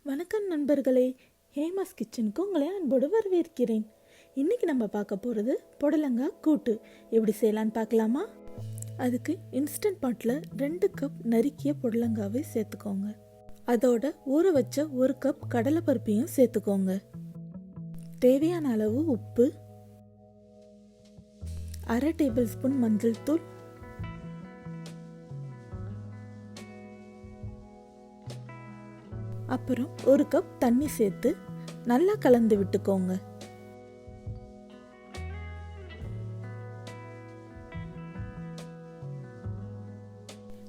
வணக்கம் நண்பர்களே, ஹேமாஸ் கிச்சனுக்கு உங்களை அன்போடு வரவேற்கிறேன். இன்றைக்கி நம்ம பார்க்க போகிறது புடலங்காய் கூட்டு. எப்படி செய்யலான்னு பார்க்கலாமா? அதுக்கு இன்ஸ்டன்ட் பாட்டில் 2 கப் நறுக்கிய புடலங்காவை சேர்த்துக்கோங்க. அதோட ஊற வச்ச 1 கப் கடலைப்பருப்பையும் சேர்த்துக்கோங்க. தேவையான அளவு உப்பு, 1/2 டேபிள் ஸ்பூன் மஞ்சள் தூள், அப்புறம் 1 கப் தண்ணி சேர்த்து நல்லா கலந்து விட்டுக்கோங்க.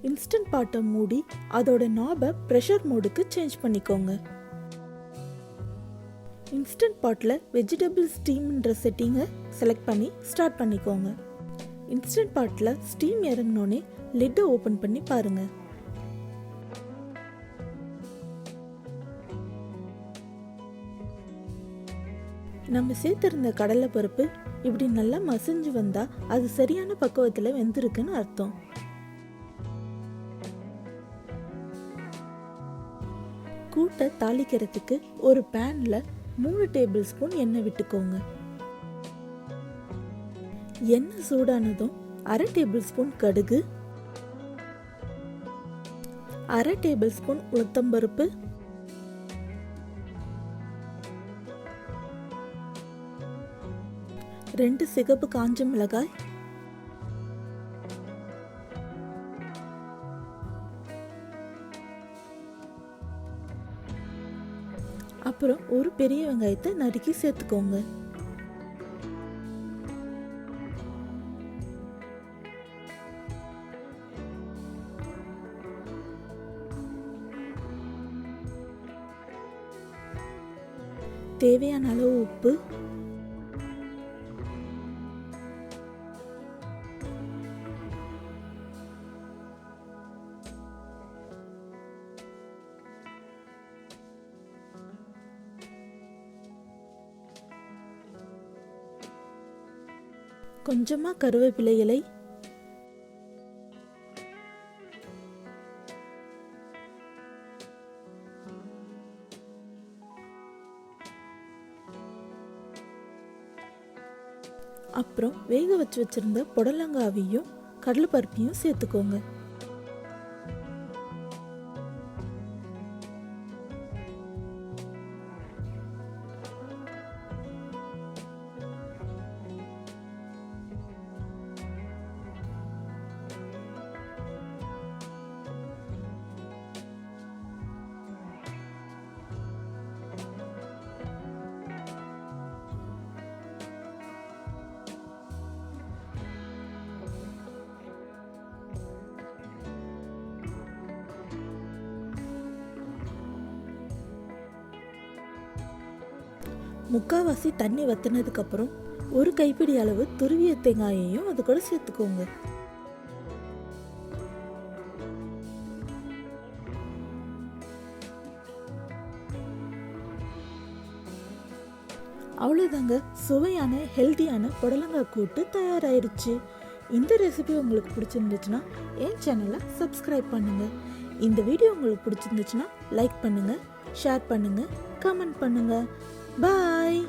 இன்ஸ்டன்ட் பாட்டை மூடி அதோட நாபை ப்ரெஷர் மோடுக்கு சேஞ்ச் பண்ணிக்கோங்க. இன்ஸ்டன்ட் பாட்டில் வெஜிடபிள் ஸ்டீம்ன்ற செட்டிங்கை செலக்ட் பண்ணி ஸ்டார்ட் பண்ணிக்கோங்க. இன்ஸ்டன்ட் பாட்டில் ஸ்டீம் இறங்கினோடனே லிட்டை ஓப்பன் பண்ணி பாருங்கள். நம்ம சேர்த்திருந்த கடலைப்பருப்பு இப்படி நல்லா மசிஞ்சு வந்தா அது சரியான பக்குவத்தில் வெந்திருக்குன்னு அர்த்தம். கூட்டை தாளிக்கிறதுக்கு ஒரு பேன்ல 3 டேபிள் ஸ்பூன் எண்ணெய் விட்டுக்கோங்க. எண்ணெய் சூடானதும் 1/2 டேபிள் ஸ்பூன் கடுகு, 1/2 டேபிள் ஸ்பூன் உளுத்தம்பருப்பு, 2 சிகப்பு காஞ்ச மிளகாய், அப்புறம் ஒரு பெரிய வெங்காயத்தை நறுக்கி சேர்த்துக்கோங்க. தேவையான அளவு உப்பு, கொஞ்சமா கருவேப்பிலை இலை, அப்புறம் வேக வச்சிருந்த புடலங்காவையும் கடலைப்பருப்பையும் சேர்த்துக்கோங்க. முக்கால்வாசி தண்ணி வத்தினதுக்கு அப்புறம் 1 கைப்பிடி அளவு துருவிய தேங்காயையும் அது கூட சேர்த்துக்கோங்க. அவ்வளோதாங்க, சுவையான ஹெல்த்தியான புடலங்காய் கூட்டு தயாராயிருச்சு. இந்த ரெசிபி உங்களுக்கு பிடிச்சிருந்துச்சுன்னா என் சேனலை சப்ஸ்கிரைப் பண்ணுங்கள். இந்த வீடியோ உங்களுக்கு பிடிச்சிருந்துச்சுன்னா லைக் பண்ணுங்கள், ஷேர் பண்ணுங்கள், கமெண்ட் பண்ணுங்கள். Bye!